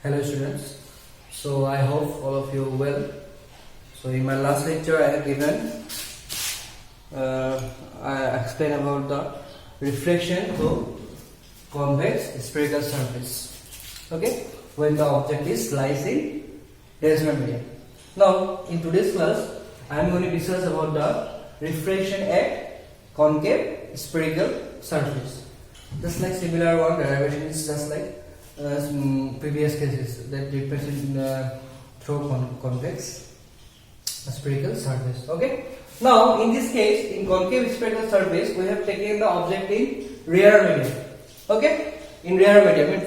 Hello students, so I hope all of you well. So in my last lecture I have given I explained about the reflection to convex spherical surface, okay, when the object is lies in denser medium. Now in today's class I am going to discuss about the refraction at concave spherical surface. Just like similar one, derivation is just like previous cases that represent through convex spherical surface. Okay. Now in this case, in concave spherical surface, we have taken the object in rear medium. Okay. In rear medium,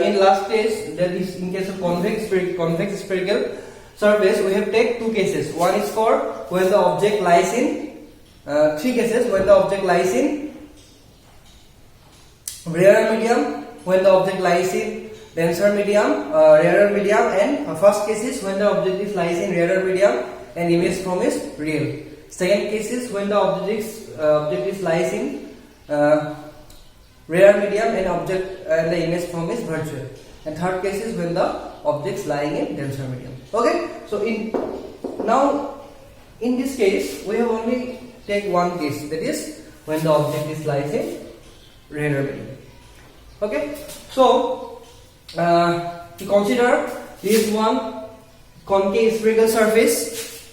in last case, that is in case of convex spherical surface, we have taken two cases. One is for when the object lies in three cases when the object lies in rear medium, when the object lies in denser medium, rarer medium, and first case is when the object is lies in rarer medium and image form is real. Second case is when the object is lies in rarer medium and the image form is virtual. And third case is when the object is lying in denser medium. Okay. So in this case we have only take one case, that is when the object is lies in rarer medium. Okay. So to consider this one concave spherical surface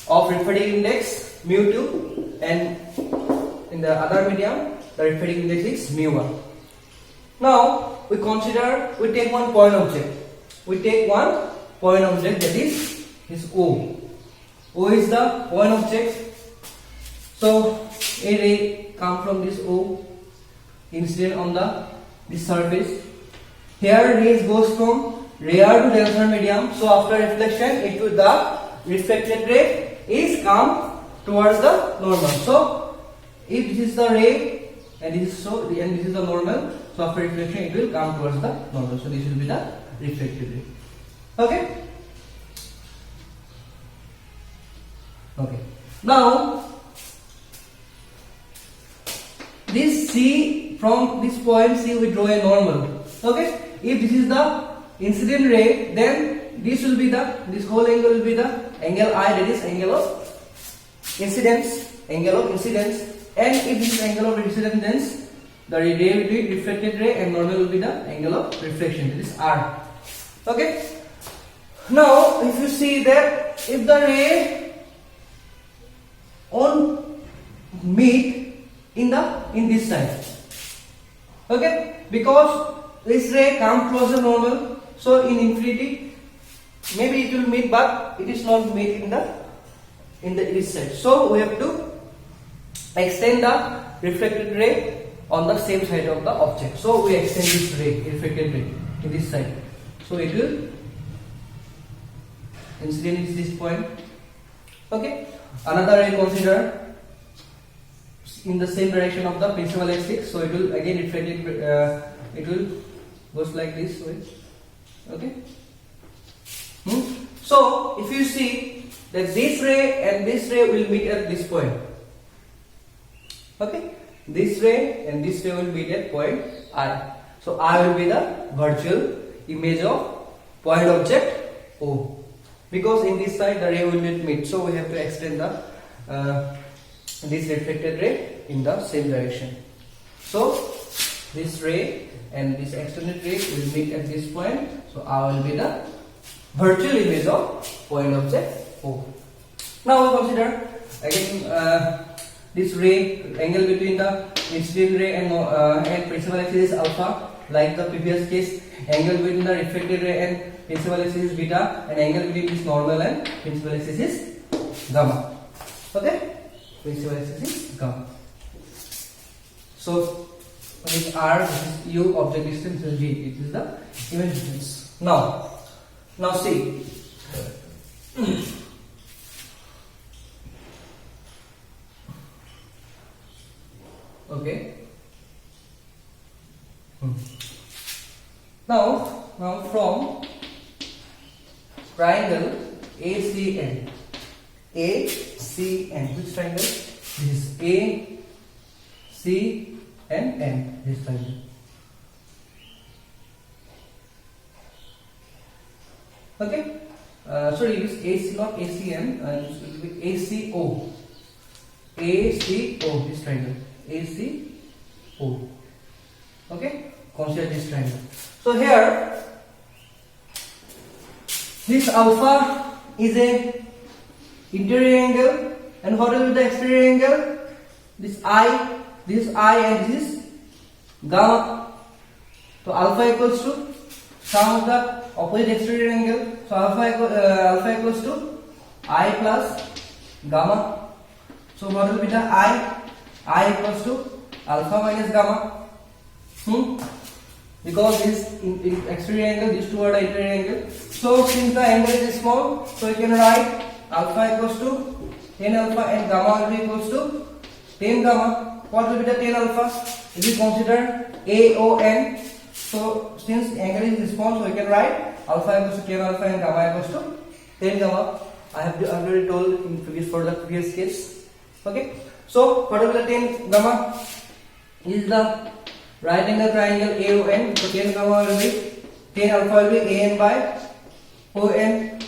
of refractive index mu2, and in the other medium the refractive index is mu1. Now we take one point object. We take one point object, that is O. O is the point object. So a ray come from this O, incident on this surface. Here rays goes from rear to denser medium. So after reflection, the reflected ray is come towards the normal. So if this is the ray and this is the normal, so after reflection it will come towards the normal. So this will be the reflected ray. Okay. Okay. Now this C, from this point C we draw a normal. Okay. If this is the incident ray, then this whole angle will be the angle I, that is angle of incidence, and if this is angle of incidence, then the ray will be reflected ray and normal will be the angle of reflection, that is R. Okay. Now if you see that if the ray on meet in this side, okay, because this ray comes towards the normal, so in infinity maybe it will meet, but it is not meet in this side. So we have to extend the reflected ray on the same side of the object. So we extend this ray, reflected ray, in this side. So it will incident is this point. Okay. Another ray consider in the same direction of the principal axis. So it will again reflected. It will goes like this way. Okay. So if you see that this ray and this ray will meet at this point. Okay. This ray and this ray will meet at point I. So I will be the virtual image of point object O. Because in this side the ray will not meet, so we have to extend this reflected ray in the same direction. So this ray and this extended ray will meet at this point, so I will be the virtual image of point object O. Now we consider again this ray, angle between the incident ray and principal axis is alpha, like the previous case. Angle between the reflected ray and principal axis is beta, and angle between this normal and principal axis is gamma. Okay, principal axis is gamma. So this is R, this is U, object distance is G. It is the image distance. Now see. Okay. Now from triangle ACN. Which triangle? This is A, C, and N. This triangle. Okay, sorry, use AC, not ACM, it will be ACO. ACO, this triangle. ACO. Okay, consider this triangle. So here, this alpha is a interior angle, and what will be the exterior angle? This I, and this is gamma. So alpha equals to sum of the opposite exterior angle. So alpha equals to I plus gamma. So what will be the I? I equals to alpha minus gamma. Because this in exterior angle, these two are the interior angle. So since the angle is small, so you can write alpha equals to 10 alpha and gamma will be equals to 10 gamma. What will be the 10 alpha? If we consider AON, so since angle is small, so you can write alpha equals to 10 alpha and gamma equals to 10 gamma. I have already told in the previous case. Okay. So what will be the 10 gamma? Is the right angle triangle AON. So 10 gamma will be 10 alpha will be AN by ON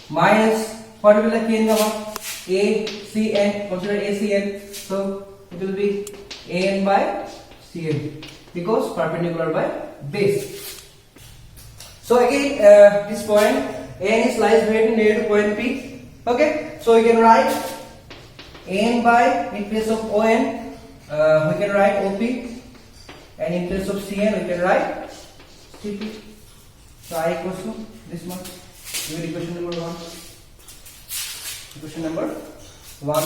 minus what will be the 10 gamma? ACN. Consider ACN. So it will be AN by CN because perpendicular by base. So again, this point AN lies very near to point P. Okay, so you can write AN by, in place of ON, we can write OP, and in place of CN we can write CP. So I equals to this much. Give me equation number 1. Equation number 1.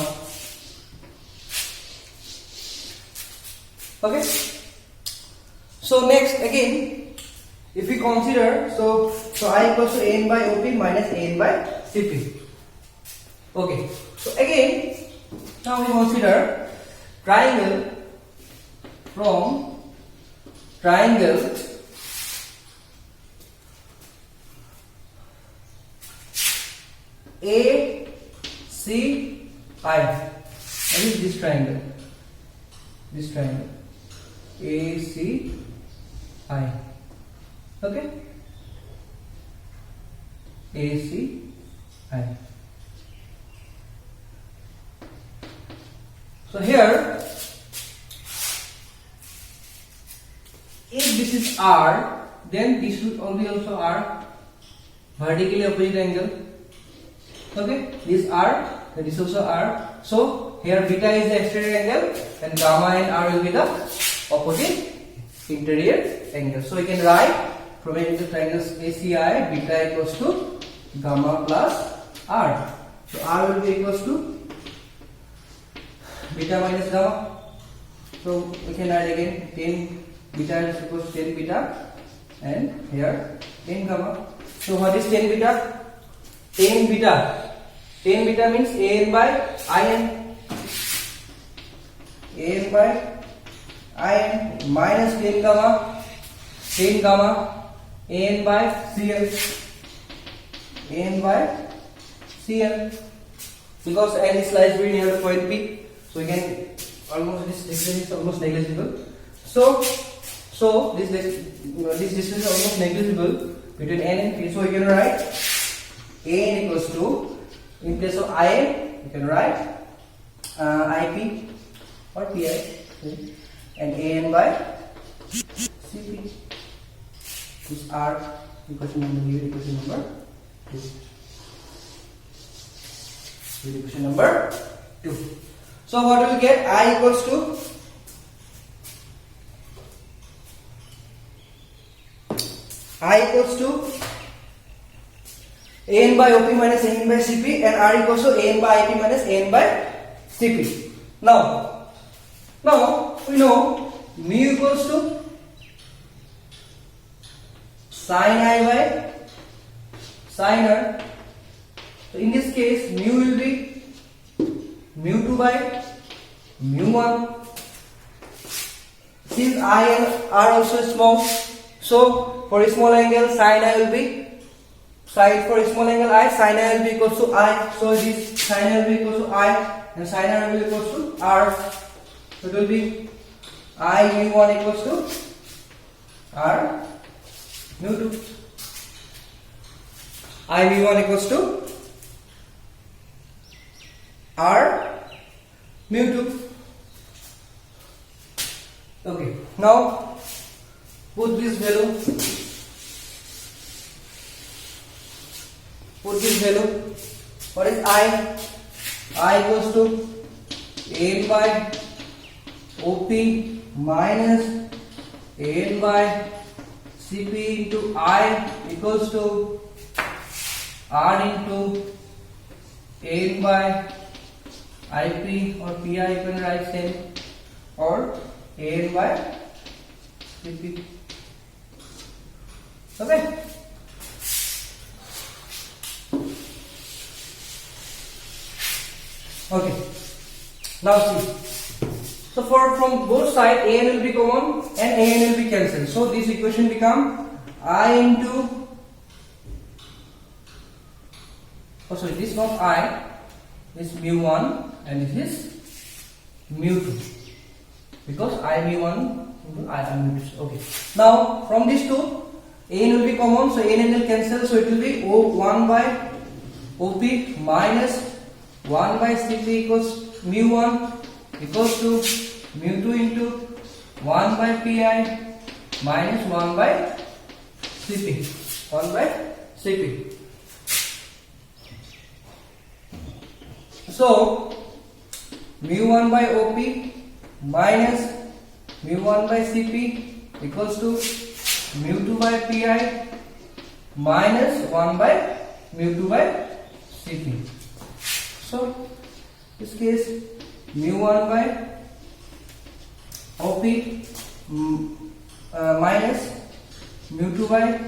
Okay. So next again, if we consider, so I equals to AN by OP minus AN by CP. Okay. So again, now we consider triangle from triangle ACI. That is this triangle. This triangle ACI. Okay. ACI. So here, if this is R, then this should be also R, vertically opposite angle. Okay, this R, then this also R. So here beta is the exterior angle, and gamma and R will be the opposite interior angle. So we can write from the triangles ACI, beta equals to gamma plus R. So R will be equals to beta minus gamma. So we can write again 10 beta is equals to 10 beta, and here 10 gamma. So what is 10 beta? 10 beta. 10 beta means AN by IN. AN by IN minus 10 gamma. 10 gamma. AN by CN. AN by CN. Because N is lies very near the point P. So again, almost this distance is almost negligible. So this distance is almost negligible between N and P. So you can write AN equals to, in place of IN, you can write IP or PI, and AN by CP. This R equation number 2. Equation number 2. So what will we get? I equals to AN by OP minus AN by CP, and R equals to AN by IP minus AN by CP. Now we know mu equals to sin I by sin R. So in this case, mu will be mu 2 by mu 1. Since I and R also small, so for a small angle, sin I will be for a small angle I, sin I will be equals to I. So this sin I will be equals to I, and sin R will be equals to R. So it will be I mu 1 equals to R mu 2. I mu1 equals to R mu2. Okay, now put this value. What is I? I equals to An by OP minus An by Cp into I equals to R into An by IP or Pi, you can write same, or An by Cp. Okay. Okay. Now see. So from both sides, An will be common and An will be cancelled. So this equation become I into, oh sorry, this is not I, this is mu1 and this is mu2, because I mu1 into I mu2. Okay. Now from these two, An will be common, so An will cancel, so it will be O1 by OP minus 1 by Cp equals mu1 equals to mu2 into 1 by Pi minus 1 by Cp. 1 by Cp. So mu1 by OP minus mu1 by Cp equals to mu2 by Pi minus 1 by mu2 by Cp. So this case mu1 by OP minus mu2 by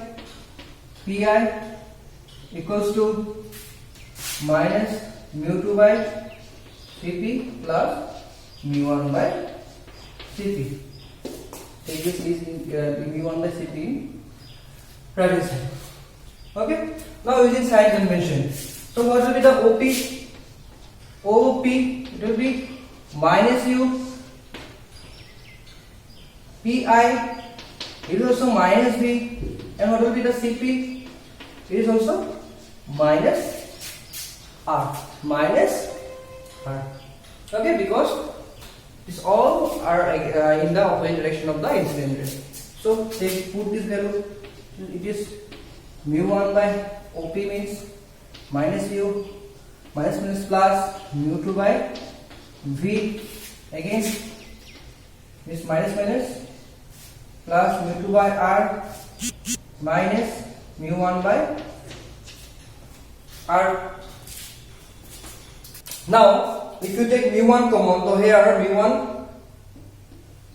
Pi equals to minus mu2 by Cp plus mu1 by Cp. Take this is mu1 by Cp right inside. Okay. Now using sign convention. So what will be the OP? OP, it will be minus U. Pi, it is also minus V. And what will be the Cp? It is also minus R. Minus R. Okay, because this all are in the opposite direction of the incident ray. So take put this value. It is mu1 by OP means minus U, minus plus mu2 by V, again this minus plus mu2 by R minus mu1 by R. Now if you take mu1 common, so here mu1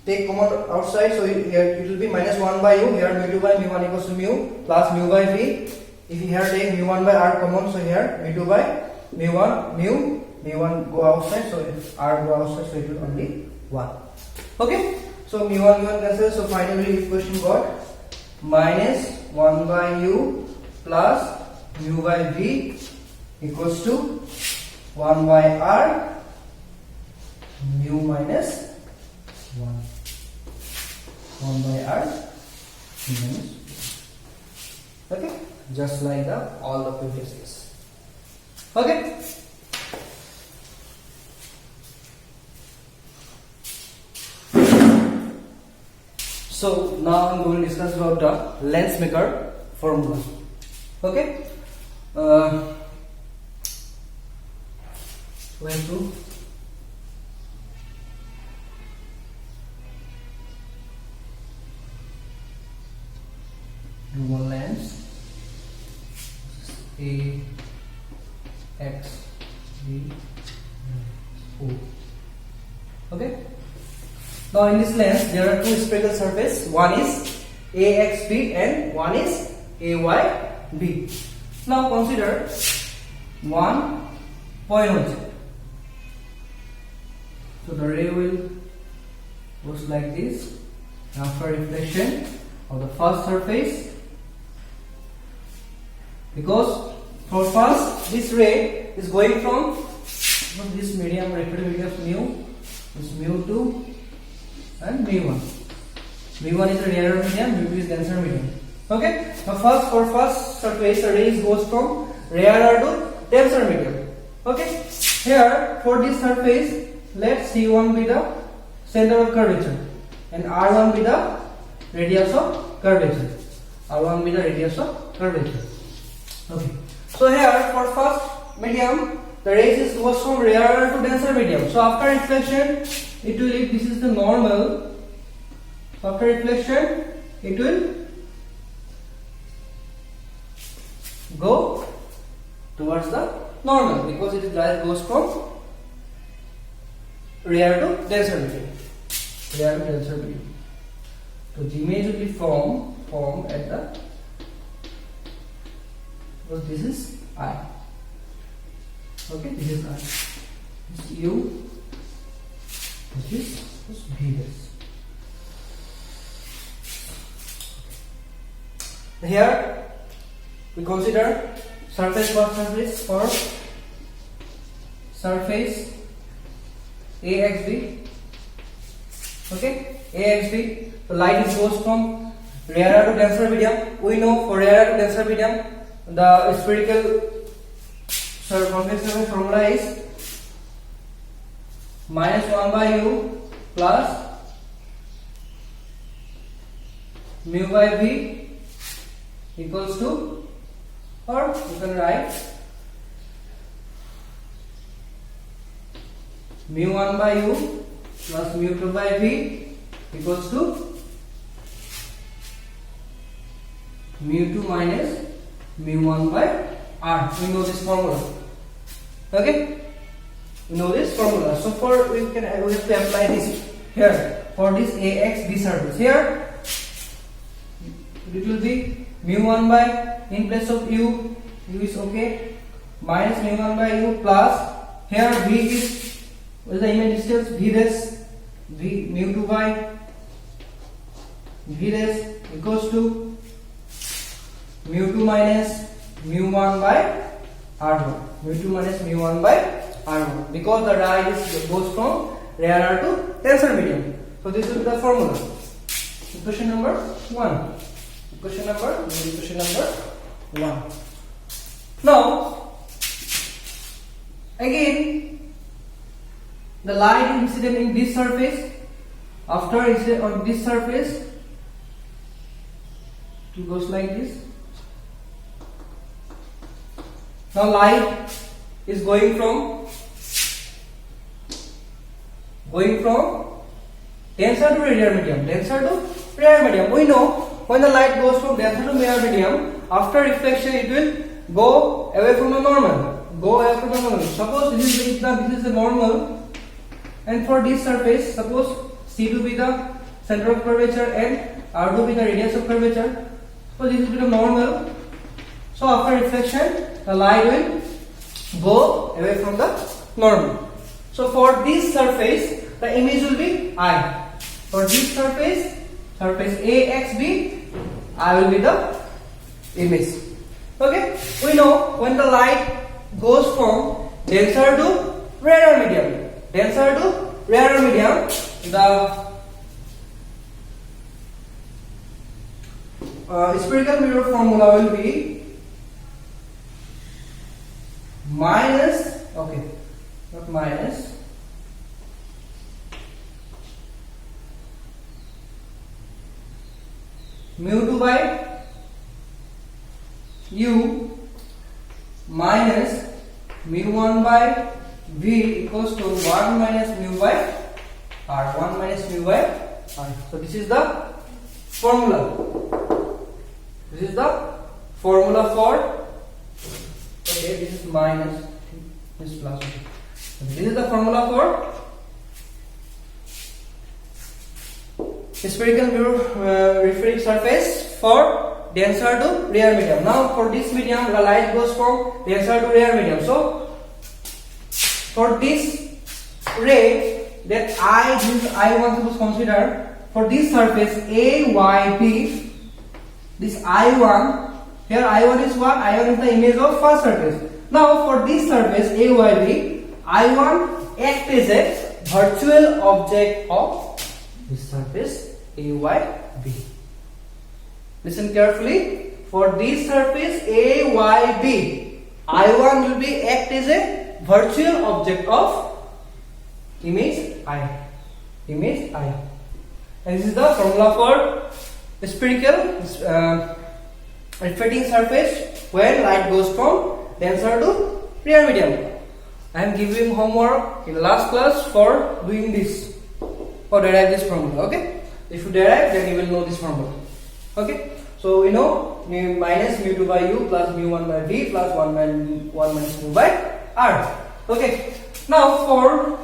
take common outside, so here it will be minus 1 by U, here mu2 by mu1 equals to mu plus mu by V. If you here take mu1 by R common, so here mu2 by mu1 go outside, so R go outside, so it will only 1. Okay, so mu1 cancel, so finally equation got minus 1 by U plus mu by V equals to 1 by R mu minus 1 by R minus 1. Okay, just like all the previous case. Okay. So now I'm going to discuss about the Lensmaker formula. Okay. Going to do one lens A X B O. Okay. Now in this lens there are two spherical surfaces. One is AXB and one is AYB. Now consider one point object. So the ray will goes like this. After reflection of the first surface, because for first this ray is going from this medium, refractive medium of mu, this mu2 and mu1. mu1 is a rarer medium, mu2 is denser medium. Okay, the first surface, the rays goes from rarer to denser medium. Okay, here for this surface, let C1 be the center of curvature and R1 be the radius of curvature. R1 be the radius of curvature. Okay, so here for first medium, the rays goes from rarer to denser medium. So after reflection, it will, if this is the normal, after reflection, it will go towards the normal because it light goes from rare to denser medium. Rare to denser medium. So the image will be formed at the, because this is I. Okay, this is I. This is U. This is V. Here we consider surface per surface for surface AXB. Okay, AXB. The light goes from rarer to denser medium. We know for rarer to denser medium, the spherical conventional formula is minus 1 by U plus mu by V equals to, or you can write mu 1 by U plus mu 2 by V equals to mu 2 minus mu 1 by R. We know this formula. Okay, we know this formula. So for we have to apply this here for this AXB surface. Here it will be mu 1 by, in place of U is okay, minus mu 1 by U plus, here V is, what is the image distance? V dash, V mu 2 by V dash equals to mu 2 minus mu 1 by R1. Mu 2 minus mu 1 by R1, because the ray goes from rarer to denser medium. So this is the formula. Equation number 1. Equation number 1. Now again, the light incident in this surface, after incident on this surface, it goes like this. Now light is going from denser to rarer medium. Denser to rarer medium. We know when the light goes from denser to rarer medium, after reflection it will go away from the normal. Suppose this is the normal, and for this surface, suppose C2 be the center of curvature and R2 be the radius of curvature. So this will be the normal. So after reflection, the light will go away from the normal. So for this surface, the image will be I. For this surface AXB, I will be the image. Okay, we know when the light goes from denser to rarer medium, the spherical mirror formula will be minus, okay, not minus, mu 2 by U minus mu 1 by V equals to 1 minus mu by R. 1 minus mu by R. So this is the formula. This is the formula for, okay, this is minus, this is plus. This is the formula for spherical mirror referring surface for denser to rarer medium. Now for this medium, the light goes from denser to rarer medium. So for this ray that I want to consider, for this surface AYP, this I1, here I1 is what? I1 is the image of first surface. Now for this surface AYB, I1 acts as a virtual object of this surface AYB. Listen carefully. for this surface AYB, I1 will be act as a virtual object of image I. Image I. And this is the formula for spherical reflecting surface when light goes from denser to rear medium. I am giving homework in the last class for doing this or derive this formula. Okay, if you derive, then you will know this formula. Okay, so we know minus mu2 by u plus mu1 by v plus 1 minus mu by r. Okay, now for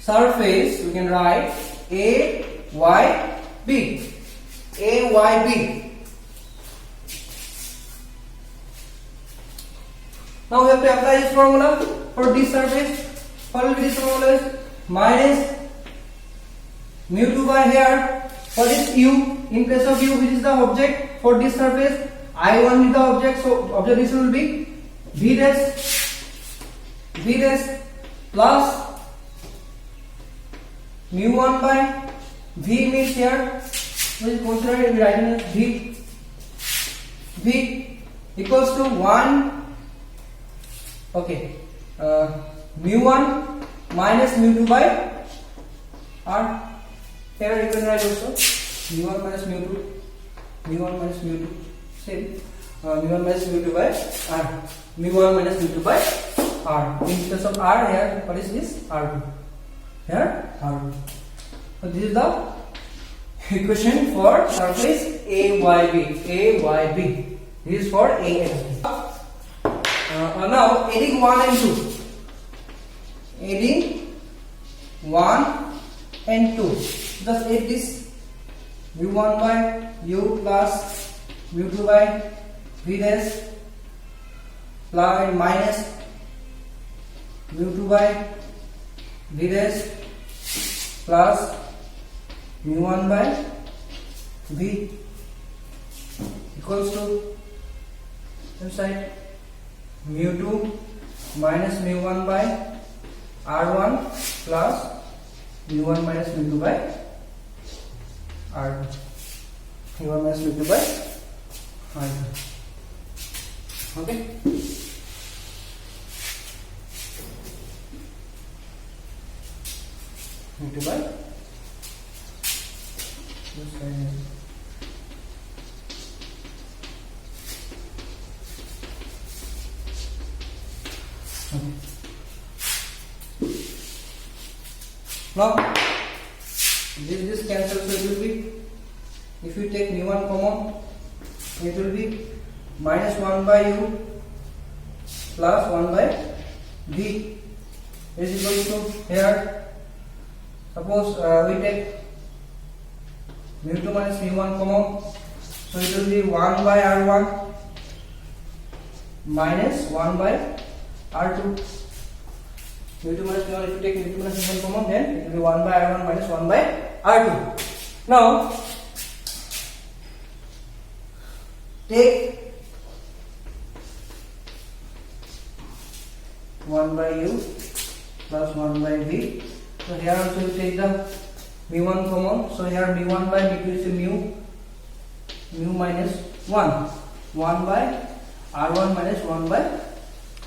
surface we can write AYB. AYB. Now we have to apply this formula for this surface. What will be this formula? Minus mu2 by here. What is u? In place of u, which is the object for this surface, I1 is the object. So object this will be v dash plus mu1 by v means here. We will consider it writing as v equals to 1. Okay, mu1 minus mu2 by r. Here you can write also mu1 minus mu2, same. mu1 minus mu2 by r, mu1 minus mu2 by r. In place of r here, what is this? r2. Here r2. So this is the equation for surface AYB. This is for ASB. Now adding 1 and 2. Adding 1 and 2. Just add this mu1 by u plus mu2 by v dash plus minus mu2 by v dash plus mu1 by v equals to inside mu2 minus mu1 by r1 plus mu1 minus mu2 by r2. mu1 minus mu2 by r2. Okay. mu2 by this side is now this cancels, so it will be, if you take mu1 common, it will be minus 1 by u plus 1 by v is equal to here. Suppose we take mu2 minus mu1 common, so it will be 1 by r1 minus 1 by r2. mu2 minus mu1, if you take mu2 minus mu1 common, then it will be 1 by r1 minus 1 by r2. Now take 1 by u plus 1 by v. So here also you take the mu1 common. So here mu1 by mu2 is mu minus 1 by r1 minus 1 by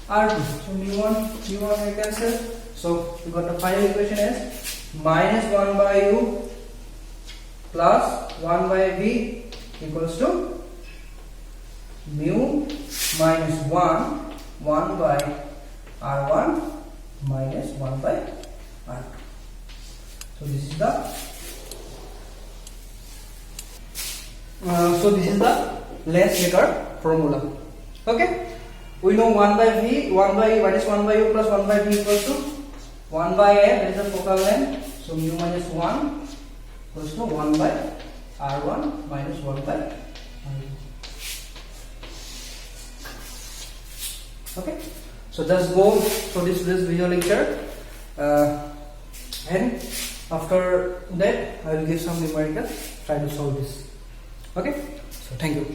r2. So mu1 will cancel. So we got the final equation as minus 1 by u plus 1 by v equals to mu minus 1 by r1 minus 1 by r2. So this is the lens maker formula. Okay, we know 1 by v, 1 by minus 1 by u plus 1 by v equals to 1 by a, that is the focal length. So mu minus 1 equals to 1 by r1 minus 1 by r2. Okay, so just go for this visual lecture, and after that I will give some numerical, try to solve this. Okay, so thank you.